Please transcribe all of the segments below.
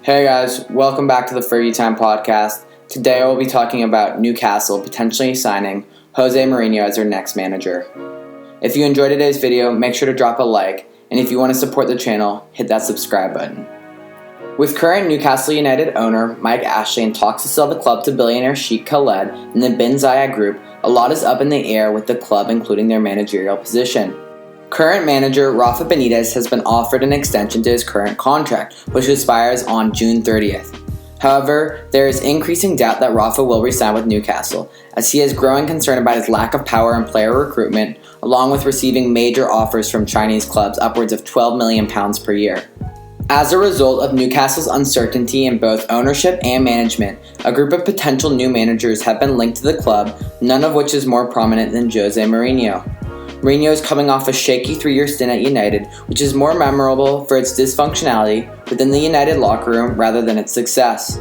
Hey guys, welcome back to the Fergie Time podcast. Today I will be talking about Newcastle potentially signing Jose Mourinho as their next manager. If you enjoyed today's video, make sure to drop a like, and if you want to support the channel, hit that subscribe button. With current Newcastle United owner Mike Ashley in talks to sell the club to billionaire Sheikh Khaled and the Bin Zayed Group, a lot is up in the air with the club including their managerial position. Current manager Rafa Benitez has been offered an extension to his current contract, which expires on June 30th. However, there is increasing doubt that Rafa will resign with Newcastle, as he has growing concern about his lack of power in player recruitment, along with receiving major offers from Chinese clubs upwards of £12 million per year. As a result of Newcastle's uncertainty in both ownership and management, a group of potential new managers have been linked to the club, none of which is more prominent than Jose Mourinho. Mourinho is coming off a shaky 3-year stint at United, which is more memorable for its dysfunctionality within the United locker room rather than its success.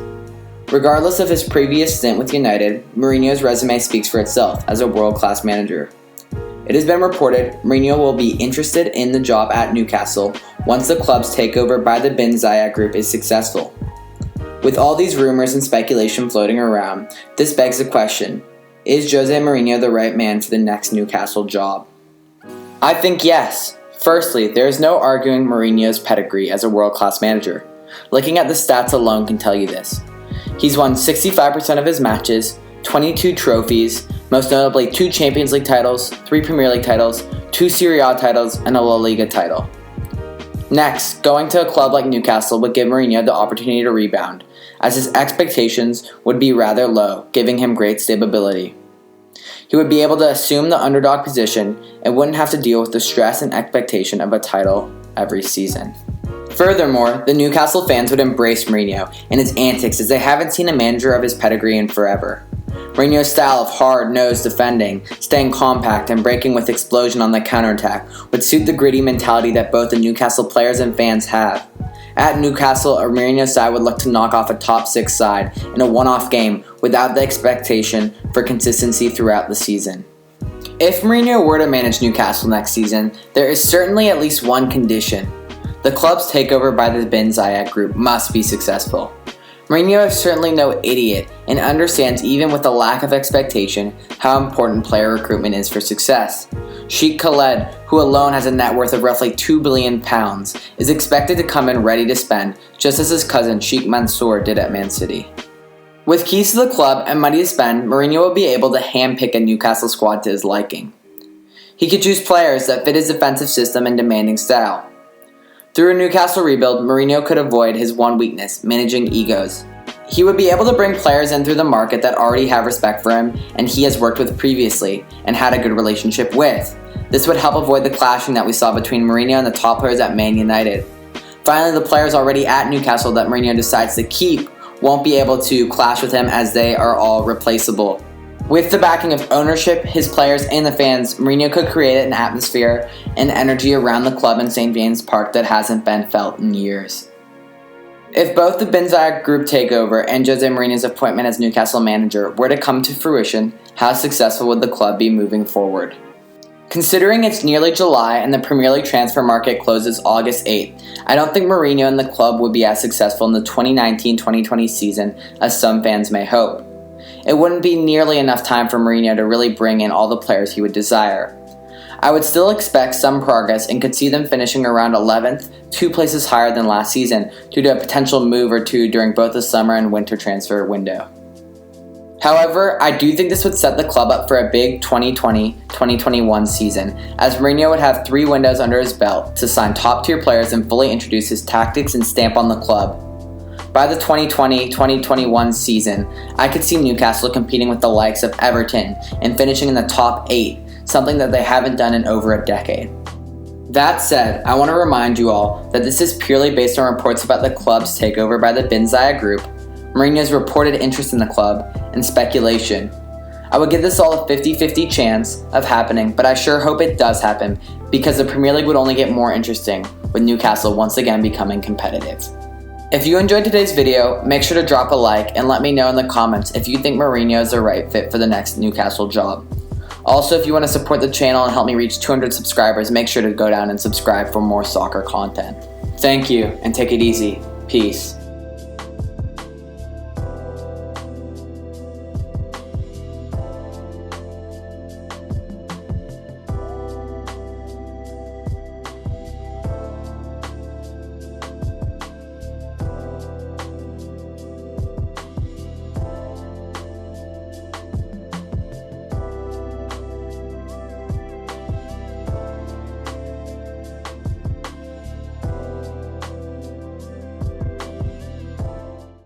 Regardless of his previous stint with United, Mourinho's resume speaks for itself as a world-class manager. It has been reported Mourinho will be interested in the job at Newcastle once the club's takeover by the Bin Zayed Group is successful. With all these rumors and speculation floating around, this begs the question, is Jose Mourinho the right man for the next Newcastle job? I think yes. Firstly, there is no arguing Mourinho's pedigree as a world-class manager. Looking at the stats alone can tell you this. He's won 65% of his matches, 22 trophies, most notably 2 Champions League titles, 3 Premier League titles, 2 Serie A titles, and a La Liga title. Next, going to a club like Newcastle would give Mourinho the opportunity to rebound, as his expectations would be rather low, giving him great stability. He would be able to assume the underdog position and wouldn't have to deal with the stress and expectation of a title every season. Furthermore, the Newcastle fans would embrace Mourinho and his antics as they haven't seen a manager of his pedigree in forever. Mourinho's style of hard-nosed defending, staying compact, and breaking with explosion on the counterattack would suit the gritty mentality that both the Newcastle players and fans have. At Newcastle, a Mourinho side would look to knock off a top 6 side in a one-off game without the expectation for consistency throughout the season. If Mourinho were to manage Newcastle next season, there is certainly at least one condition. The club's takeover by the Bin Zayed Group must be successful. Mourinho is certainly no idiot and understands, even with a lack of expectation, how important player recruitment is for success. Sheikh Khaled, who alone has a net worth of roughly £2 billion, is expected to come in ready to spend, just as his cousin Sheikh Mansour did at Man City. With keys to the club and money to spend, Mourinho will be able to handpick a Newcastle squad to his liking. He could choose players that fit his defensive system and demanding style. Through a Newcastle rebuild, Mourinho could avoid his one weakness, managing egos. He would be able to bring players in through the market that already have respect for him and he has worked with previously and had a good relationship with. This would help avoid the clashing that we saw between Mourinho and the top players at Man United. Finally, the players already at Newcastle that Mourinho decides to keep won't be able to clash with him as they are all replaceable. With the backing of ownership, his players, and the fans, Mourinho could create an atmosphere and energy around the club in St. James' Park that hasn't been felt in years. If both the Bin Zayed Group takeover and Jose Mourinho's appointment as Newcastle manager were to come to fruition, how successful would the club be moving forward? Considering it's nearly July and the Premier League transfer market closes August 8th, I don't think Mourinho and the club would be as successful in the 2019-2020 season as some fans may hope. It wouldn't be nearly enough time for Mourinho to really bring in all the players he would desire. I would still expect some progress and could see them finishing around 11th, 2 places higher than last season, due to a potential move or two during both the summer and winter transfer window. However, I do think this would set the club up for a big 2020-2021 season, as Mourinho would have 3 windows under his belt to sign top-tier players and fully introduce his tactics and stamp on the club. By the 2020-2021 season, I could see Newcastle competing with the likes of Everton and finishing in the top 8, something that they haven't done in over a decade. That said, I want to remind you all that this is purely based on reports about the club's takeover by the Bin Zayed Group, Mourinho's reported interest in the club, and speculation. I would give this all a 50-50 chance of happening, but I sure hope it does happen because the Premier League would only get more interesting with Newcastle once again becoming competitive. If you enjoyed today's video, make sure to drop a like and let me know in the comments if you think Mourinho is the right fit for the next Newcastle job. Also, if you want to support the channel and help me reach 200 subscribers, make sure to go down and subscribe for more soccer content. Thank you, and take it easy. Peace.